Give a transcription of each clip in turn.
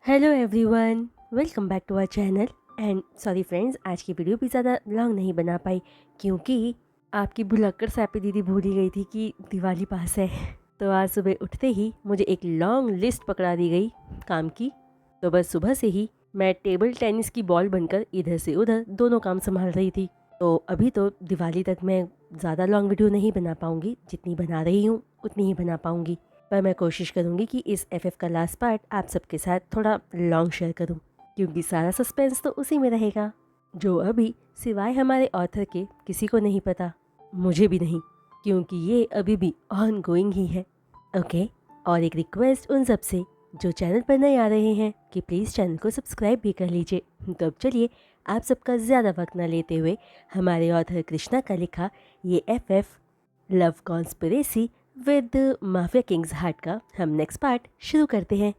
Hello everyone, welcome back to our channel. And sorry friends, आज की video भी ज़्यादा लॉन्ग नहीं बना पाई क्योंकि आपकी भुलक्कड़ सैपी दीदी भूल ही गई थी कि दिवाली पास है। तो आज सुबह उठते ही मुझे एक लॉन्ग लिस्ट पकड़ा दी गई काम की। तो बस सुबह से ही मैं टेबल टेनिस की बॉल बनकर इधर से उधर दोनों काम संभाल रही थी। तो अभी तो दिवाली तक मैं ज़्यादा लॉन्ग वीडियो नहीं बना पाऊँगी, जितनी बना रही हूँ उतनी ही बना पाऊँगी। पर मैं कोशिश करूंगी कि इस एफएफ का लास्ट पार्ट आप सबके साथ थोड़ा लॉन्ग शेयर करूं, क्योंकि सारा सस्पेंस तो उसी में रहेगा जो अभी सिवाय हमारे ऑथर के किसी को नहीं पता, मुझे भी नहीं, क्योंकि ये अभी भी ऑन गोइंग ही है। ओके, और एक रिक्वेस्ट उन सब से जो चैनल पर नए आ रहे हैं कि प्लीज़ चैनल को सब्सक्राइब भी कर लीजिए। तो अब चलिए आप सबका ज़्यादा वक्त ना लेते हुए हमारे ऑथर कृष्णा का लिखा ये FF love conspiracy with mafia king's heart का हम नेक्स्ट पार्ट शुरू करते हैं।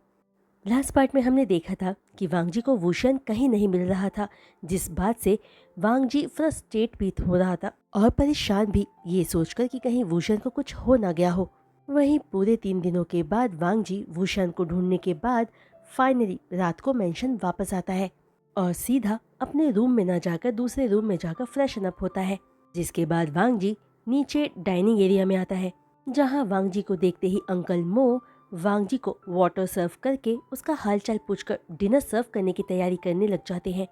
लास्ट पार्ट में हमने देखा था कि वांगजी को वूशन कहीं नहीं मिल रहा था, जिस बात से वांगजी फ्रस्ट्रेट भी हो रहा था और परेशान भी, ये सोचकर कि कहीं वूशन को कुछ हो ना गया हो। वहीं पूरे 3 दिनों के बाद वांगजी वूशन को ढूंढने के बाद फाइनली रात को मेंशन वापस आता है और सीधा अपने रूम में ना जाकर दूसरे रूम में जाकर फ्रेशन अप होता है। जिसके बाद वांगजी नीचे डाइनिंग एरिया में आता है, जहां वांगजी को देखते ही अंकल मो वांगजी को वाटर सर्व करके उसका हालचाल पूछकर डिनर सर्व करने की तैयारी करने लग जाते हैं।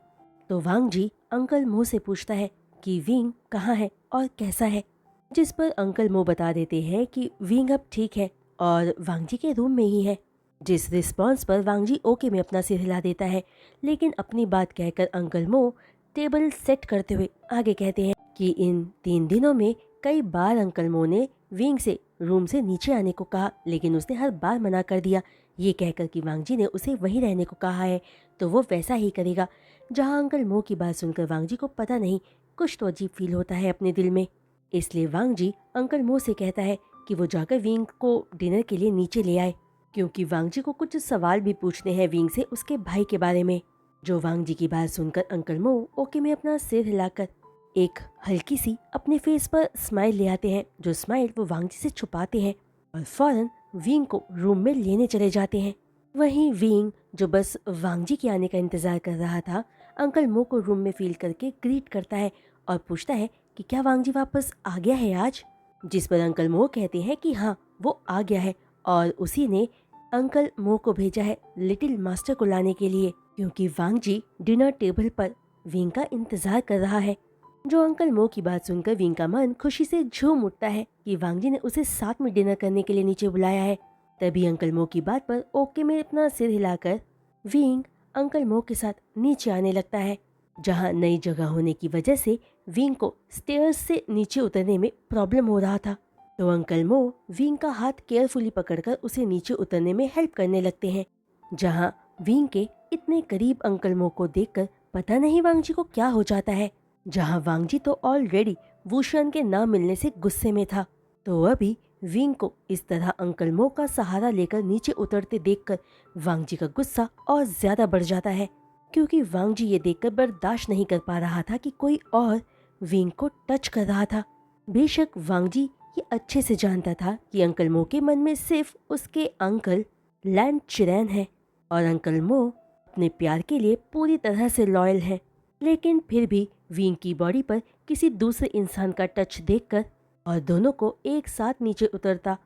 तो वांगजी अंकल मो से पूछता है कि विंग कहाँ है और कैसा है, जिस पर अंकल मो बता देते हैं कि विंग अब ठीक है और वांगजी के रूम में ही है। जिस रिस्पॉन्स पर वांगजी ओके में अपना सिर हिला देता है, लेकिन अपनी बात कहकर अंकल मो टेबल सेट करते हुए आगे कहते हैं कि इन 3 दिनों में कई बार अंकल मो ने विंग से रूम से नीचे आने को कहा, लेकिन उसने हर बार मना कर दिया, ये कहकर कि वांगजी ने उसे वहीं रहने को कहा है तो वो वैसा ही करेगा। जहां अंकल मो की बात सुनकर वांगजी को पता नहीं कुछ तो अजीब फील होता है अपने दिल में। इसलिए वांगजी अंकल मो से कहता है कि वो जाकर विंग को डिनर के लिए नीचे ले आए, क्योंकि वांगजी को कुछ सवाल भी पूछने हैं विंग से उसके भाई के बारे में। जो वांगजी की बात सुनकर अंकल मो ओके में अपना सिर हिलाकर एक हल्की सी अपने फेस पर स्माइल ले आते हैं, जो स्माइल वो वांगजी से छुपाते हैं और फौरन विंग को रूम में लेने चले जाते हैं। वहीं विंग जो बस वांगजी के आने का इंतजार कर रहा था, अंकल मो को रूम में फील करके ग्रीट करता है और पूछता है कि क्या वांगजी वापस आ गया है आज। जिस पर अंकल मो कहते हैं कि हाँ, वो आ गया है और उसी ने अंकल मो को भेजा है लिटिल मास्टर को लाने के लिए, क्योंकि वांगजी डिनर टेबल पर विंग का इंतजार कर रहा है। जो अंकल मो की बात सुनकर विंग का मन खुशी से झूम उठता है कि वांगजी ने उसे साथ में डिनर करने के लिए नीचे बुलाया है। तभी अंकल मो की बात पर ओके में अपना सिर हिलाकर विंग अंकल मो के साथ नीचे आने लगता है, जहां नई जगह होने की वजह से विंग को स्टेयर्स से नीचे उतरने में प्रॉब्लम हो रहा था। तो अंकल मो विंग का हाथ केयरफुली पकड़कर उसे नीचे उतरने में हेल्प करने लगते हैं। जहां विंग के इतने करीब अंकल मो को देखकर पता नहीं वांगजी को क्या हो जाता है, जहां वांगजी तो ऑलरेडी वूशन के ना मिलने से गुस्से में था। तो अभी विंग को इस तरह अंकल मो का सहारा लेकर नीचे उतरते देखकर वांगजी का गुस्सा और ज्यादा बढ़ जाता है, क्योंकि वांगजी ये देखकर बर्दाश्त नहीं कर पा रहा था कि कोई और विंग को टच कर रहा था। बेशक वांगजी ये अच्छे से जानता था कि अंकल मो के मन में सिर्फ उसके अंकल लैंड चिरैन है और अंकल मो अपने प्यार के लिए पूरी तरह से लॉयल है, लेकिन फिर भी विंग की बॉडी पर किसी दूसरे इंसान का टच देखकर और दोनों को एक साथ नीचे उतरता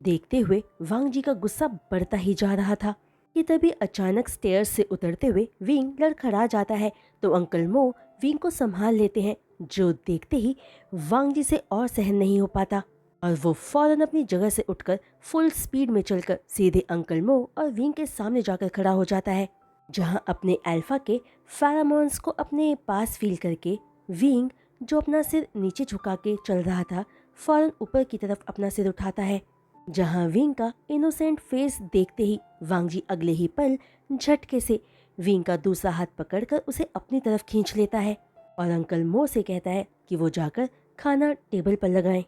देखते हुए वांगजी का गुस्सा बढ़ता ही जा रहा था कि तभी अचानक स्टेयर्स से उतरते हुए विंग लड़खड़ा जाता है। तो अंकल मो विंग को संभाल लेते हैं, जो देखते ही वांगजी से और सहन नहीं हो पाता और वो फौरन अपनी जगह से उठकर फुल स्पीड में चलकर सीधे अंकल मो और विंग के सामने जाकर खड़ा हो जाता है। जहां अपने अल्फा के फेरामोन्स को अपने पास फील करके विंग जो अपना सिर नीचे झुका के चल रहा था, फौरन ऊपर की तरफ अपना सिर उठाता है। जहां विंग का इनोसेंट फेस देखते ही वांगजी अगले ही पल झटके से विंग का दूसरा हाथ पकड़कर उसे अपनी तरफ खींच लेता है और अंकल मो से कहता है कि वो जाकर खाना टेबल पर लगाएं।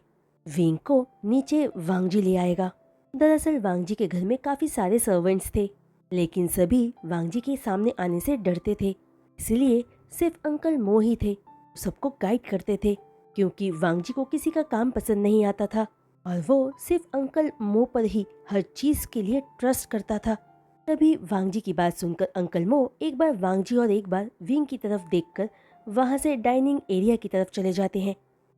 विंग को नीचे वांगजी ले आएगा। दरअसल वांगजी के घर में काफी सारे सर्वेंट्स थे, लेकिन सभी वांगजी के सामने आने से डरते थे, इसलिए सिर्फ अंकल मो ही थे सबको गाइड करते थे, क्योंकि वांगजी को किसी का काम पसंद नहीं आता था और वो सिर्फ अंकल मो पर ही हर चीज के लिए ट्रस्ट करता था। तभी वांग जी की बात सुनकर अंकल मो एक बार वांग जी और एक बार विंग की तरफ देखकर वहां से डाइनिंग एरिया की तरफ चले जाते हैं।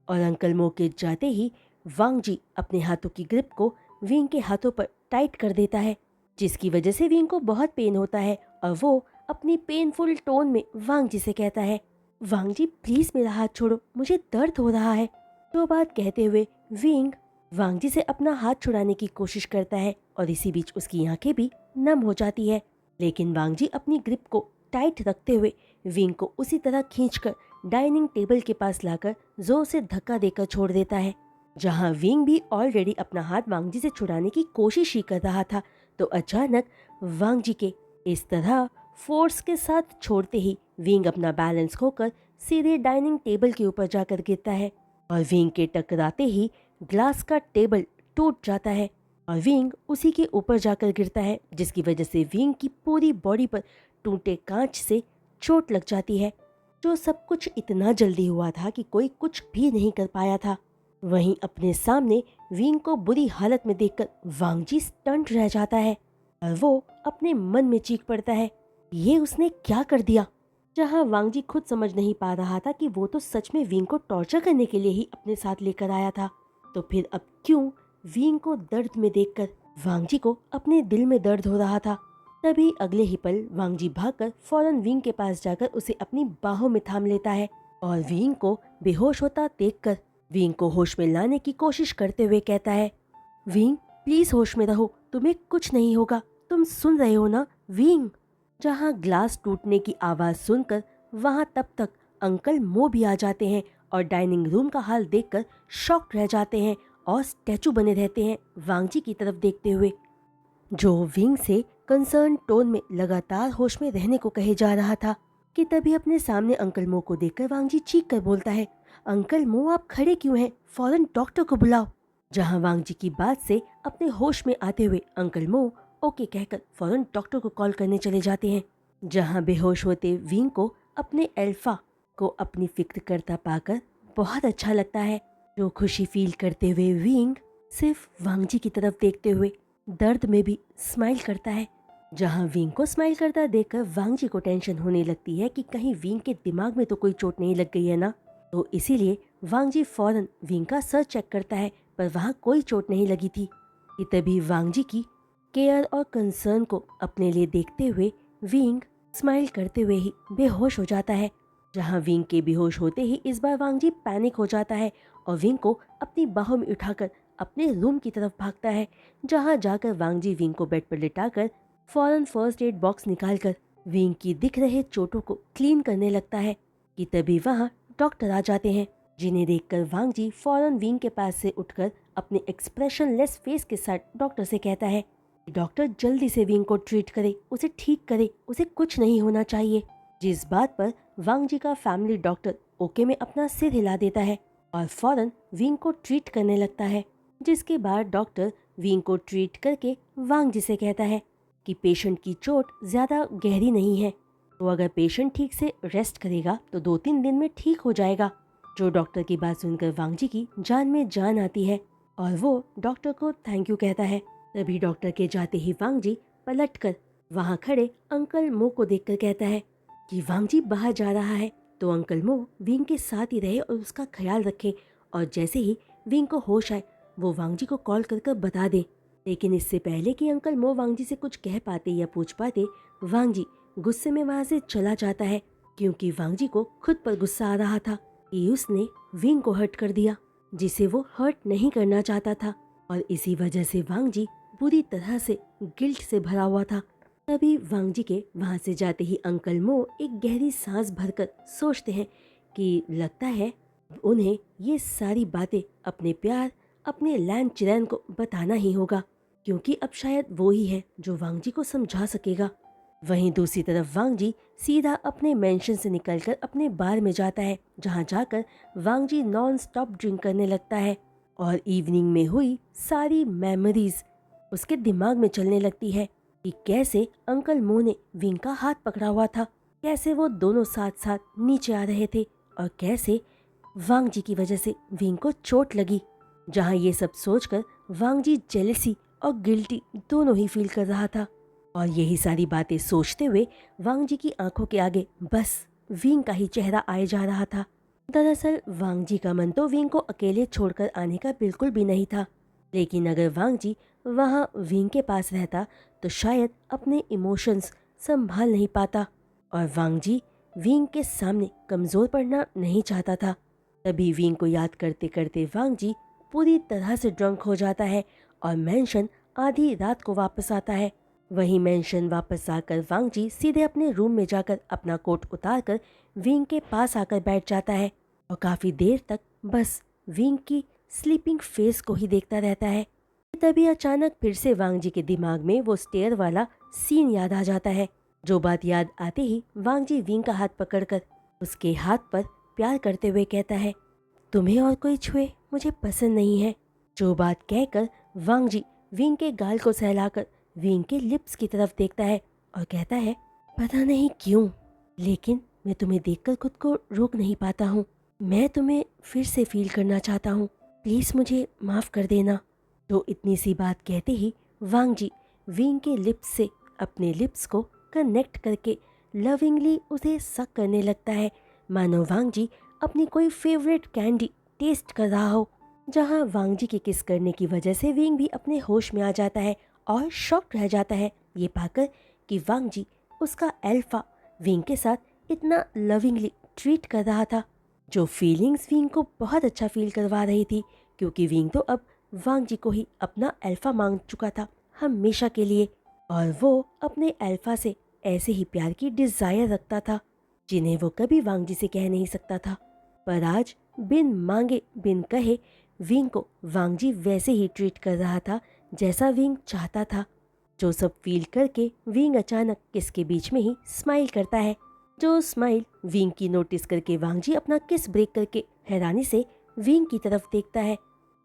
और अंकल मो के जाते ही वांग जी अपने हाथों की ग्रिप को विंग के हाथों पर टाइट कर देता है, जिसकी वजह से विंग को बहुत पेन होता है और वो अपनी पेनफुल टोन में वांग जी से कहता है, वांग जी प्लीज मेरा हाथ छोड़ो, मुझे दर्द हो रहा है। तो बात कहते हुए विंग वांग जी से अपना हाथ छुड़ाने की कोशिश करता है और इसी बीच उसकी आंखें भी नम हो जाती है। लेकिन वांग जी अपनी ग्रिप को टाइट रखते हुए विंग को उसी तरह खींचकर डाइनिंग टेबल के पास लाकर जोर से धक्का देकर छोड़ देता है। जहां विंग भी ऑलरेडी अपना हाथ वांग जी से छुड़ाने की कोशिश ही कर रहा था, तो अचानक वांग जी के इस तरह फोर्स के साथ छोड़ते ही विंग अपना बैलेंस खोकर सीधे डाइनिंग टेबल के ऊपर जाकर गिरता है और विंग के टकराते ही ग्लास का टेबल टूट जाता है और विंग उसी के ऊपर जाकर गिरता है, जिसकी वजह से विंग की पूरी बॉडी पर टूटे कांच से चोट लग जाती है। जो सब कुछ इतना जल्दी हुआ था कि कोई कुछ भी नहीं कर पाया था। वहीं अपने सामने विंग को बुरी हालत में देखकर वांग जी स्टंट रह जाता है और वो अपने मन में चीख पड़ता है, ये उसने क्या कर दिया। जहां वांग जी खुद समझ नहीं पा रहा था कि वो तो सच में विंग को टॉर्चर करने के लिए ही अपने साथ लेकर आया था, तो फिर अब क्यों विंग को दर्द में देखकर वांग जी को अपने दिल में दर्द हो रहा था। तभी अगले ही पल वांग जी भागकर फौरन विंग के पास जाकर उसे अपनी बाहों में थाम लेता है और विंग को बेहोश होता देखकर विंग को होश में लाने की कोशिश करते हुए कहता है, विंग प्लीज होश में रहो, तुम्हें कुछ नहीं होगा, तुम सुन रहे हो ना विंग। जहां ग्लास टूटने की आवाज सुनकर वहां तब तक अंकल मो भी आ जाते हैं और डाइनिंग रूम का हाल देखकर शॉक्ड रह जाते हैं और स्टैचू बने रहते हैं वांग जी की तरफ देखते हुए, जो विंग से कंसर्न टोन में लगातार होश में रहने को कहे जा रहा था। कि तभी अपने सामने अंकल मो को देखकर वांग जी चीख कर बोलता है, अंकल मो आप खड़े क्यों हैं, फौरन डॉक्टर को बुलाओ। जहां वांग जी की बात से अपने होश में आते हुए अंकल मो ओके कहकर फौरन डॉक्टर को कॉल करने चले जाते हैं। जहां बेहोश होते विंग को अपने अल्फा को अपनी फिक्र करता पाकर बहुत अच्छा लगता है। जो खुशी फील करते हुए विंग सिर्फ वांग जी की तरफ देखते हुए दर्द में भी स्माइल करता है। जहां विंग को स्माइल करता देखकर वांग जी को टेंशन होने लगती है कि कहीं विंग के दिमाग में तो कोई चोट नहीं लग गई है ना, तो इसीलिए वांग जी फौरन विंग का सर चेक करता है, पर वहां कोई चोट नहीं लगी थी। कि तभी वांग जी की केयर और कंसर्न को अपने लिए देखते हुए विंग स्माइल करते हुए ही बेहोश हो जाता है। जहां विंग के बेहोश होते ही इस बार वांग जी पैनिक हो जाता है और विंग को अपनी बाहों में उठाकर अपने रूम की तरफ भागता है। जहां जाकर वांग जी विंग को बेड पर लिटाकर फौरन फर्स्ट एड बॉक्स निकालकर विंग की दिख रहे चोटों को क्लीन करने लगता है। कि तभी वहां डॉक्टर आ जाते हैं, जिन्हें देखकर वांग जी फौरन विंग के पास से उठकर अपने एक्सप्रेशन लेस फेस के साथ डॉक्टर से कहता है, डॉक्टर जल्दी से विंग को ट्रीट करे, उसे ठीक करे, उसे कुछ नहीं होना चाहिए। जिस बात पर वांग जी का फैमिली डॉक्टर ओके में अपना सिर हिला देता है और फौरन विंग को ट्रीट करने लगता है। जिसके बाद डॉक्टर विंग को ट्रीट करके वांग जी से कहता है कि पेशेंट की चोट ज्यादा गहरी नहीं है, तो अगर पेशेंट ठीक से रेस्ट करेगा तो 2-3 दिन में ठीक हो जाएगा। जो डॉक्टर की बात सुनकर वांग जी की जान में जान आती है और वो डॉक्टर को थैंक यू कहता है। तभी डॉक्टर के जाते ही वांग जी पलट कर वहाँ खड़े अंकल मो को देखकर कहता है कि वांग जी बाहर जा रहा है, तो अंकल मो विंग के साथ ही रहे और उसका ख्याल रखे, और जैसे ही विंग को होश आए वो वांग जी को कॉल कर बता दे। लेकिन इससे पहले कि अंकल मो वांग जी से कुछ कह पाते या पूछ पाते, वांग जी गुस्से में वहाँ से चला जाता है, क्योंकि वांग जी को खुद पर गुस्सा आ रहा था कि उसने विंग को हर्ट कर दिया, जिसे वो हर्ट नहीं करना चाहता था, और इसी वजह से वांग जी बुरी तरह से गिल्ट से भरा हुआ था। तभी वांग जी के वहाँ से जाते ही अंकल मो एक गहरी सांस भरकर सोचते हैं कि लगता है उन्हें ये सारी बातें अपने प्यार अपने लैन चिरैन को बताना ही होगा, क्योंकि अब शायद वो ही है जो वांग जी को समझा सकेगा। वहीं दूसरी तरफ वांग जी सीधा अपने मेंशन से निकलकर अपने बार में जाता है, जहां जाकर वांग जी नॉन स्टॉप ड्रिंक करने लगता है और इवनिंग में हुई सारी मेमोरीज उसके दिमाग में चलने लगती है कि कैसे अंकल मो ने विंग का हाथ पकड़ा हुआ था, कैसे वो दोनों साथ साथ नीचे आ रहे थे और कैसे वांग जी की वजह से विंग को चोट लगी। जहां ये सब सोचकर वांग जी जेलेसी और गिल्टी दोनों ही फील कर रहा था। और यही सारी बातें सोचते हुए वांग जी की आंखों के आगे बस विंग का ही चेहरा आए जा रहा था। दरअसल वांग जी का मन तो विंग को अकेले छोड़कर आने का बिल्कुल भी नहीं था, लेकिन अगर वांग जी वहाँ विंग के पास रहता तो शायद अपने इमोशंस संभाल नहीं पाता, और वांग जी विंग के सामने कमज़ोर पड़ना नहीं चाहता था। तभी विंग को याद करते करते वांग जी पूरी तरह से ड्रंक हो जाता है और मेंशन आधी रात को वापस आता है। वहीं मेंशन वापस आकर वांग जी सीधे अपने रूम में जाकर अपना कोट उतारकर विंग के पास आकर बैठ जाता है और काफ़ी देर तक बस विंग की स्लीपिंग फेस को ही देखता रहता है। तभी अचानक फिर से वांग जी के दिमाग में वो स्टेयर वाला सीन याद आ जाता है। जो बात याद आते ही वांग जी विंग का हाथ पकड़कर उसके हाथ पर प्यार करते हुए कहता है, तुम्हें और कोई छुए मुझे पसंद नहीं है। जो बात कहकर वांग जी विंग के गाल को सहलाकर विंग के लिप्स की तरफ देखता है और कहता है, पता नहीं क्यों लेकिन मैं तुम्हें देखकर खुद को रोक नहीं पाता हूँ। मैं तुम्हें फिर से फील करना चाहता हूँ, प्लीज़ मुझे माफ़ कर देना। तो इतनी सी बात कहते ही वांग जी विंग के लिप्स से अपने लिप्स को कनेक्ट करके लविंगली उसे सक करने लगता है, मानो वांग जी अपनी कोई फेवरेट कैंडी टेस्ट कर रहा हो। जहाँ वांग जी के किस करने की वजह से विंग भी अपने होश में आ जाता है और शॉक रह जाता है ये पाकर कि वांग जी उसका अल्फा विंग के साथ इतना लविंगली ट्रीट कर रहा था। जो फीलिंग्स विंग को बहुत अच्छा फील करवा रही थी, क्योंकि विंग तो अब वांग जी को ही अपना अल्फा मांग चुका था हमेशा के लिए, और वो अपने अल्फा से ऐसे ही प्यार की डिज़ायर रखता था जिन्हें वो कभी वांग जी से कह नहीं सकता था। पर आज बिन मांगे बिन कहे विंग को वांग जी वैसे ही ट्रीट कर रहा था जैसा विंग चाहता था। जो सब फील करके विंग अचानक किसके बीच में ही स्माइल करता है। जो स्माइल विंग की नोटिस करके वांग जी अपना किस ब्रेक करके हैरानी से विंग की तरफ देखता है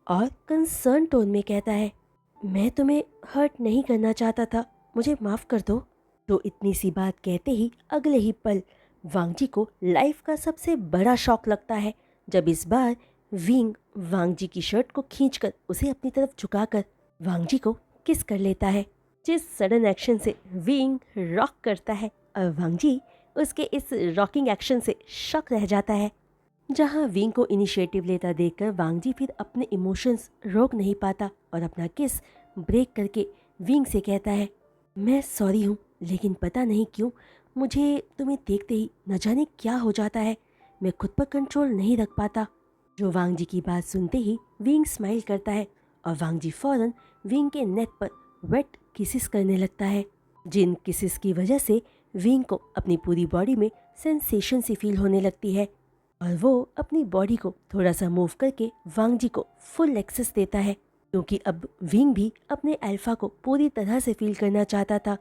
और कंसर्न टोन में कहता है, मैं तुम्हें हर्ट नहीं करना चाहता था, मुझे माफ़ कर दो। तो इतनी सी बात कहते ही अगले ही पल वांग जी को लाइफ का सबसे बड़ा शॉक लगता है जब इस बार विंग वांग जी की शर्ट को खींचकर उसे अपनी तरफ झुकाकर वांग जी को किस कर लेता है, जिस सडन एक्शन से विंग रॉक करता है और वांग जी उसके इस रॉकिंग एक्शन से शॉक रह जाता है। जहां विंग को इनिशिएटिव लेता देखकर वांग जी फिर अपने इमोशंस रोक नहीं पाता और अपना किस ब्रेक करके विंग से कहता है, मैं सॉरी हूँ लेकिन पता नहीं क्यों मुझे तुम्हें देखते ही न जाने क्या हो जाता है, मैं खुद पर कंट्रोल नहीं रख पाता। जो वांग जी की बात सुनते ही विंग स्माइल करता है और वांग जी फौरन विंग के नेक पर वेट किसिस करने लगता है, जिन किसिस की वजह से विंग को अपनी पूरी बॉडी में सेंसेशन सी फील होने लगती है और वो अपनी बॉडी को थोड़ा सा मूव करके वांग जी को फुल एक्सेस देता है, क्योंकि अब विंग भी अपने अल्फा को पूरी तरह से फील करना चाहता था।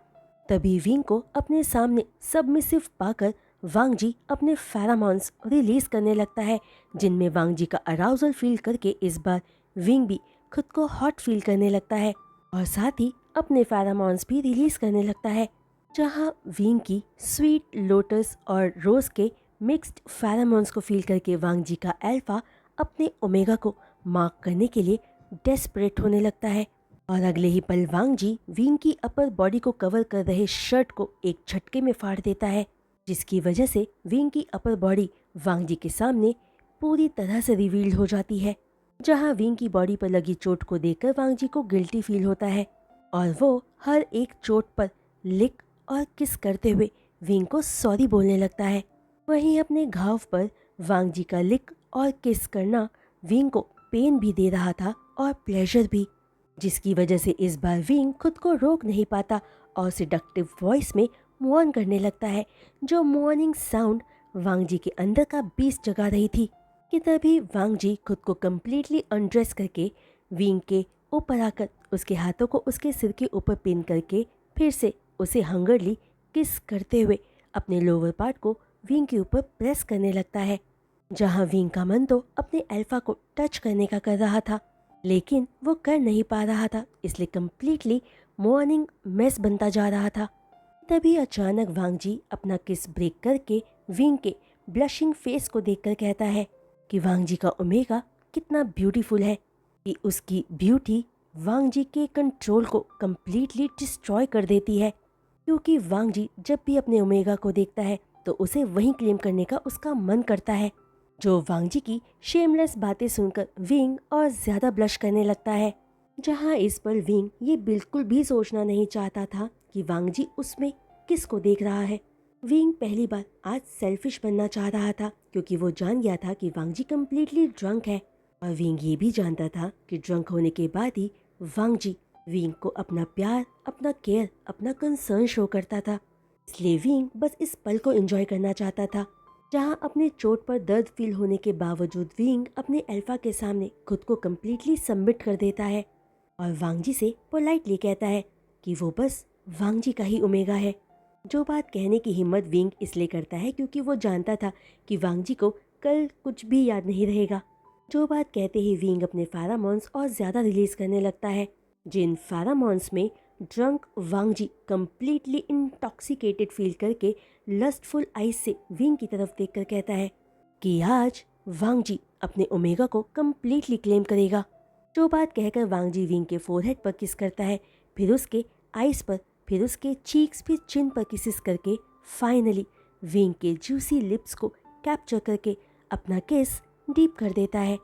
तभी विंग को अपने सामने सबमिसिव पाकर वांग जी अपने फेरामॉन्स रिलीज करने लगता है, जिनमें वांग जी का अराउजल फील करके इस बार विंग भी खुद को हॉट फील करने लगता है और साथ ही अपने फेरामॉन्स भी रिलीज करने लगता है। जहां विंग की स्वीट लोटस और रोज के मिक्स्ड फेरामोन्स को फील करके वांग जी का अल्फा अपने ओमेगा को मार्क करने के लिए डेस्परेट होने लगता है और अगले ही पल वांग जी विंग की अपर बॉडी को कवर कर रहे शर्ट को एक झटके में फाड़ देता है, जिसकी वजह से विंग की अपर बॉडी वांग जी के सामने पूरी तरह से रिवील्ड हो जाती है। जहां विंग की बॉडी पर लगी चोट को देखकर वांग जी को गिल्टी फील होता है और वो हर एक चोट पर लिक और किस करते हुए विंग को सॉरी बोलने लगता है। वहीं अपने घाव पर वांग जी का लिक और किस करना विंग को पेन भी दे रहा था और प्लेजर भी, जिसकी वजह से इस बार विंग खुद को रोक नहीं पाता और सिडक्टिव वॉइस में मोर्न करने लगता है, जो मॉर्निंग साउंड वांग जी के अंदर का बीस जगा रही थी। कि तभी वांग जी खुद को कम्प्लीटली अनड्रेस करके विंग के ऊपर आकर उसके हाथों को उसके सिर के ऊपर पिन करके फिर से उसे हंगरली किस करते हुए अपने लोअर पार्ट को विंग के ऊपर प्रेस करने लगता है। जहां विंग का मन तो अपने अल्फा को टच करने का कर रहा था, लेकिन वो कर नहीं पा रहा था, इसलिए कम्प्लीटली मॉर्निंग मेस बनता जा रहा था। तभी अचानक वांग जी अपना किस ब्रेक करके विंग के ब्लशिंग फेस को देखकर कहता है कि वांग जी का ओमेगा कितना ब्यूटीफुल है, कि उसकी ब्यूटी वांग जी के कंट्रोल को कम्प्लीटली डिस्ट्रॉय कर देती है। क्योंकि वांग जी जब भी अपने ओमेगा को देखता है तो उसे वहीं क्लेम करने का उसका मन करता है। जो वांग जी की शेमलेस बातें सुनकर विंग और ज्यादा ब्लश करने लगता है। जहां इस पर विंग ये बिल्कुल भी सोचना नहीं चाहता था कि वांग जी उसमें किसको देख रहा है। विंग पहली बार आज सेल्फिश बनना चाह रहा था क्योंकि वो जान गया था कि वांग जी कम्प्लीटली ड्रंक है और विंग ये भी जानता था कि ड्रंक होने के बाद ही वांग जी विंग को अपना प्यार, अपना केयर, अपना कंसर्न शो करता था। इसलिए विंग बस इस पल को एंजॉय करना चाहता था जहां अपने चोट पर दर्द फील होने के बावजूद विंग अपने अल्फा के सामने खुद को कम्प्लीटली सबमिट कर देता है और वांग जी से पोलाइटली कहता है कि वो बस वांग जी का ही ओमेगा है। जो बात कहने की हिम्मत विंग इसलिए करता है क्योंकि वो जानता था कि वांग जी को कल कुछ भी याद नहीं रहेगा। जो बात कहते ही विंग अपने फेरामोन्स और ज़्यादा रिलीज करने लगता है, जिन फेरामोन्स में ड्रंक वांग जी कम्प्लीटली इंटॉक्सिकेटेड फील करके लस्टफुल आइज से विंग की तरफ देखकर कहता है कि आज वांग जी अपने ओमेगा को कम्प्लीटली क्लेम करेगा। जो बात कहकर वांग जी विंग के फोरहेड पर किस करता है, फिर उसके आइज पर, फिर उसके चीक्स, फिर चिन पर किसिस करके फाइनली विंग के जूसी लिप्स को कैप्चर करके अपना किस डीप कर देता है।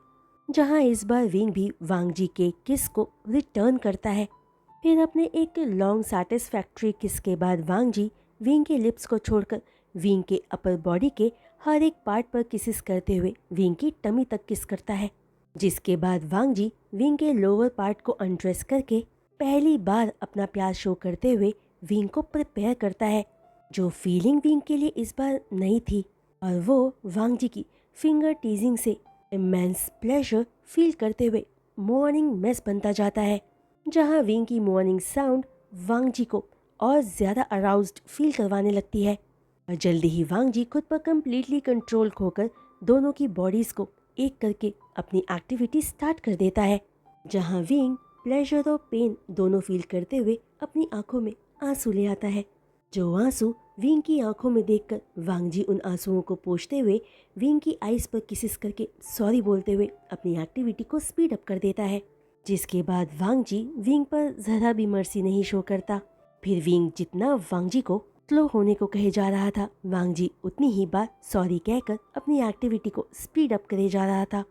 जहां इस बार विंग भी वांग जी के किस को रिटर्न करता है। फिर अपने एक लॉन्ग सैटिस्फैक्ट्री किस के बाद वांग जी विंग के लिप्स को छोड़कर विंग के अपर बॉडी के हर एक पार्ट पर किसिस करते हुए विंग की टमी तक किस करता है। जिसके बाद वांग जी विंग के लोअर पार्ट को अनड्रेस करके पहली बार अपना प्यार शो करते हुए विंग को प्रिपेयर करता है, जो फीलिंग विंग के लिए इस बार नहीं थी और वो वांग जी की फिंगर टीजिंग से इमेंस प्लेजर फील करते हुए मॉर्निंग मेस बनता जाता है। जहां विंग की मॉर्निंग साउंड वांग जी को और ज़्यादा अराउज्ड फील करवाने लगती है और जल्दी ही वांग जी खुद पर कम्प्लीटली कंट्रोल खोकर दोनों की बॉडीज़ को एक करके अपनी एक्टिविटी स्टार्ट कर देता है। जहां विंग प्लेजर और पेन दोनों फील करते हुए अपनी आंखों में आंसू ले आता है, जो आंसू विंग की आंखों में देखकर वांग जी उन आंसुओं को पोंछते हुए विंग की आइज पर किसिस करके सॉरी बोलते हुए अपनी एक्टिविटी को स्पीड अप कर देता है। जिसके बाद वांग जी विंग पर जरा भी मर्सी नहीं शो करता। फिर विंग जितना वांग जी को स्लो होने को कहे जा रहा था, वांग जी उतनी ही बार सॉरी कहकर अपनी एक्टिविटी को स्पीड अप करे जा रहा था।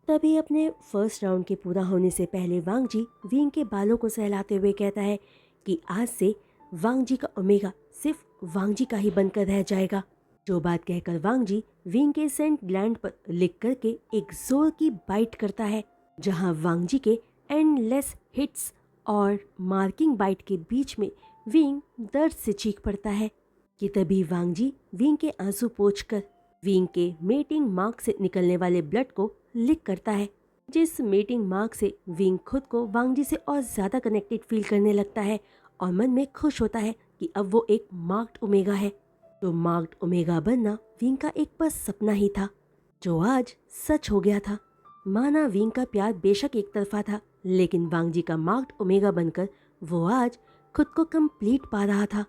तभी अपने फर्स्ट राउंड के पूरा होने से पहले वांग जी विंग के बालों को सहलाते हुए कहता है कि आज से वांग जी का ओमेगा सिर्फ वांग जी का ही बनकर रह जाएगा। जो बात कहकर वांग जी विंग के सेंट ग्लैंड पर लिख करके एक जोर की बाइट करता है, जहां वांग जी के एंडलेस हिट्स और मार्किंग बाइट के बीच में विंग दर्द से चीख पड़ता है कि तभी वांग जी विंग के आंसू पोंछकर विंग के मेटिंग मार्क से निकलने वाले ब्लड को लिक करता है, जिस मेटिंग मार्क से विंग खुद को वांग जी से और ज्यादा कनेक्टेड फील करने लगता है और मन में खुश होता है कि अब वो एक मार्क्ड ओमेगा है। तो मार्क्ड ओमेगा बनना विंग का एक बस सपना ही था, जो आज सच हो गया था। माना विंग का प्यार बेशक एक तरफा था, लेकिन वांग जी का मार्क्ड ओमेगा बनकर वो आज खुद को कंप्लीट पा रहा था।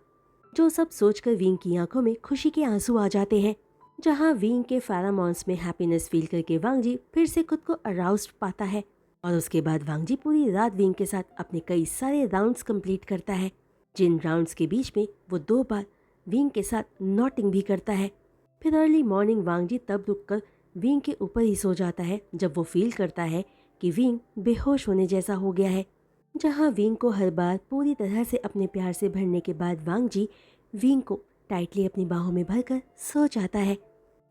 जो सब सोचकर विंग की आंखों में खुशी के आंसू आ जाते हैं। जहां विंग के फेरामोन्स में हैप्पीनेस फील करके वांग जी फिर से खुद को अराउज्ड पाता है और उसके बाद वांग जी पूरी रात विंग के साथ अपने कई सारे राउंड्स कंप्लीट करता है, जिन राउंड्स के बीच में वो 2 बार विंग के साथ नॉटिंग भी करता है। फिर अर्ली मॉर्निंग वांग जी तब रुककर विंग के ऊपर ही सो जाता है जब वो फील करता है कि विंग बेहोश होने जैसा हो गया है। जहां विंग को हर बार पूरी तरह से अपने प्यार से भरने के बाद वांग जी विंग को टाइटली अपनी बाहों में भरकर सो जाता है।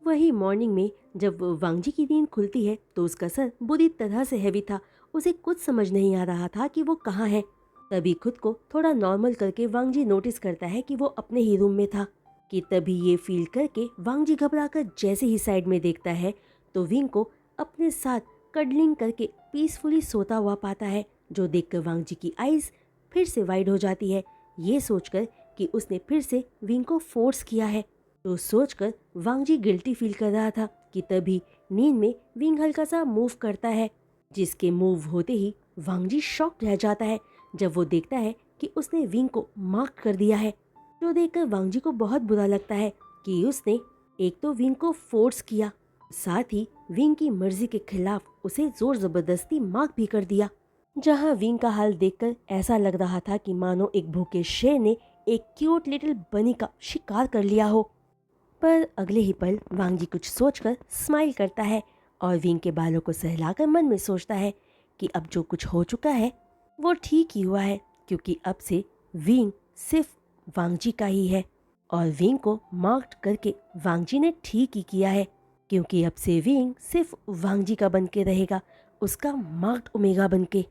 वही मॉर्निंग में जब वांग जी की नींद खुलती है तो उसका सर बुरी तरह से हैवी था, उसे कुछ समझ नहीं आ रहा था कि वो कहाँ है। तभी खुद को थोड़ा नॉर्मल करके वांग जी नोटिस करता है कि वो अपने ही रूम में था। कि तभी ये फील करके वांग जी घबराकर जैसे ही साइड में देखता है तो विंग को अपने साथ कडलिंग करके पीसफुली सोता हुआ पाता है, जो देखकर वांग जी की आईज फिर से वाइड हो जाती है, ये सोचकर कि उसने फिर से विंग को फोर्स किया है। तो सोचकर वांग जी गिल्टी फील कर रहा था कि तभी नींद में विंग हल्का सा मूव करता है, जिसके मूव होते ही वांग जी शॉक रह जाता है जब वो देखता है कि उसने विंग को मार्क कर दिया है। जो देखकर वांग जी को बहुत बुरा लगता है कि उसने एक तो विंग को फोर्स किया, साथ ही विंग की मर्जी के खिलाफ उसे जोर जबरदस्ती मार्क भी कर दिया। जहां विंग का हाल देखकर ऐसा लग रहा था कि मानो एक भूखे शेर ने एक क्यूट लिटिल बनी का शिकार कर लिया हो। पर अगले ही पल वांग जी कुछ सोचकर स्माइल करता है और विंग के बालों को सहलाकर मन में सोचता है कि अब जो कुछ हो चुका है वो ठीक ही हुआ है, क्योंकि अब से विंग सिर्फ वांग जी का ही है। और विंग को मार्क्ड करके वांग जी ने ठीक ही किया है, क्योंकि अब से विंग सिर्फ वांग जी का बन के रहेगा, उसका मार्क्ड ओमेगा बन के।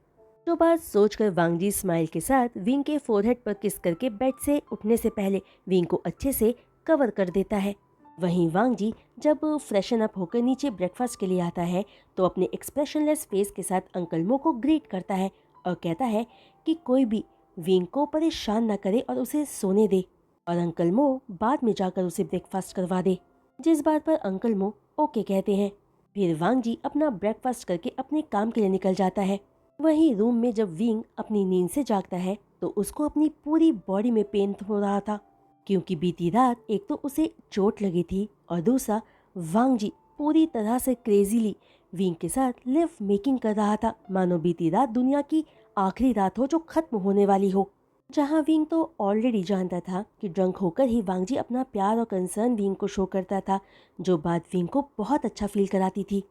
जो बात सोचकर वांग जी स्माइल के साथ विंग के फोरहेड पर किस करके बेड से उठने से पहले विंग को अच्छे से कवर कर देता है। वहीं वांग जी जब फ्रेशन अप होकर नीचे ब्रेकफास्ट के लिए आता है तो अपने एक्सप्रेशनलेस फेस के साथ अंकल मो को ग्रीट करता है और कहता है कि कोई भी विंग को परेशान न करे और उसे सोने दे, और अंकल मो बाद में जाकर उसे ब्रेकफास्ट करवा दे, जिस बात पर अंकल मो ओके कहते हैं। फिर वांग जी अपना ब्रेकफास्ट करके अपने काम के लिए निकल जाता है। वहीं रूम में जब विंग अपनी नींद से जागता है तो उसको अपनी पूरी बॉडी में पेन हो रहा था, क्योंकि बीती रात एक तो उसे चोट लगी थी और दूसरा वांग जी पूरी तरह से क्रेजीली विंग के साथ लिव मेकिंग कर रहा था, मानो बीती रात दुनिया की आखिरी रात हो जो खत्म होने वाली हो। जहां विंग तो ऑलरेडी जानता था कि ड्रंक होकर ही वांग जी अपना प्यार और कंसर्न विंग को शो करता था, जो बात विंग को बहुत अच्छा फील कराती थी।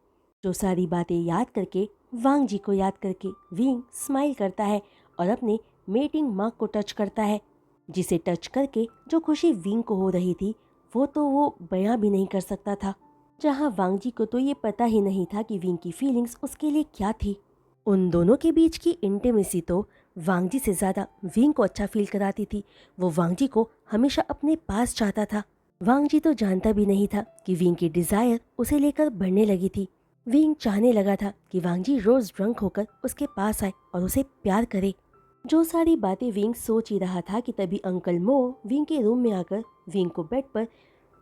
जो सारी बातें याद करके वांग जी को याद करके विंग स्माइल करता है और अपने मेटिंग मार्क को टच करता है, जिसे टच करके जो खुशी विंग को हो रही थी वो बयां भी नहीं कर सकता था। जहां वांग जी को तो ये पता ही नहीं था कि विंग की फीलिंग्स उसके लिए क्या थी। उन दोनों के बीच की इंटीमेसी तो वांग जी से ज़्यादा विंग को अच्छा फील कराती थी। वो वांग जी को हमेशा अपने पास चाहता था। वांग जी तो जानता भी नहीं था कि विंग की डिज़ायर उसे लेकर बढ़ने लगी थी। विंग चाहने लगा था कि वांग जी रोज़ ड्रंक होकर उसके पास आए और उसे प्यार करे। जो सारी बातें विंग सोच ही रहा था कि तभी अंकल मो विंग के रूम में आकर विंग को बेड पर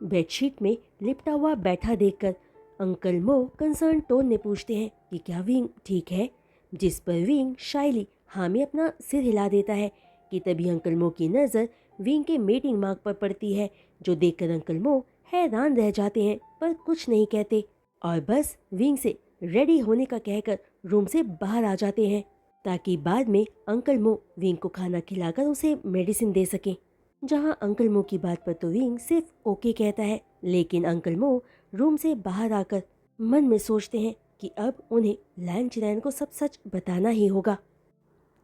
बेडशीट में लिपटा हुआ बैठा देखकर अंकल मो कंसर्न टोन में पूछते हैं कि क्या विंग ठीक है, जिस पर विंग शाइली हाँ में अपना सिर हिला देता है कि तभी अंकल मो की नज़र विंग के मेटिंग मार्क पर पड़ती है, जो देखकर अंकल मो हैरान रह जाते हैं पर कुछ नहीं कहते और बस विंग से रेडी होने का कहकर रूम से बाहर आ जाते हैं, ताकि बाद में अंकल मो विंग को खाना खिलाकर उसे मेडिसिन दे सकें। जहां अंकल मो की बात पर तो विंग सिर्फ ओके कहता है, लेकिन अंकल मो रूम से बाहर आकर मन में सोचते हैं कि अब उन्हें लैंग चिरैन को सब सच बताना ही होगा।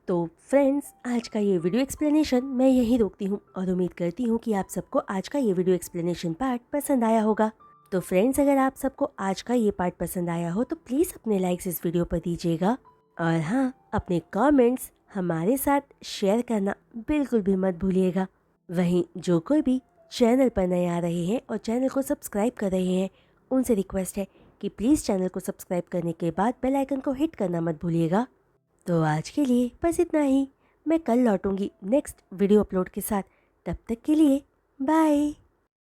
तो फ्रेंड्स, आज का ये वीडियो एक्सप्लेनेशन मैं यहीं रोकती हूँ और उम्मीद करती हूँ कि आप सबको आज का ये वीडियो एक्सप्लेनेशन पार्ट पसंद आया होगा। तो फ्रेंड्स, अगर आप सबको आज का ये पार्ट पसंद आया हो तो प्लीज़ अपने लाइक्स इस वीडियो पर दीजिएगा, और हाँ, अपने कमेंट्स हमारे साथ शेयर करना बिल्कुल भी मत भूलिएगा। वहीं जो कोई भी चैनल पर नए आ रहे हैं और चैनल को सब्सक्राइब कर रहे हैं, उनसे रिक्वेस्ट है कि प्लीज़ चैनल को सब्सक्राइब करने के बाद बेल आइकन को हिट करना मत भूलिएगा। तो आज के लिए बस इतना ही। मैं कल लौटूंगी नेक्स्ट वीडियो अपलोड के साथ। तब तक के लिए बाय।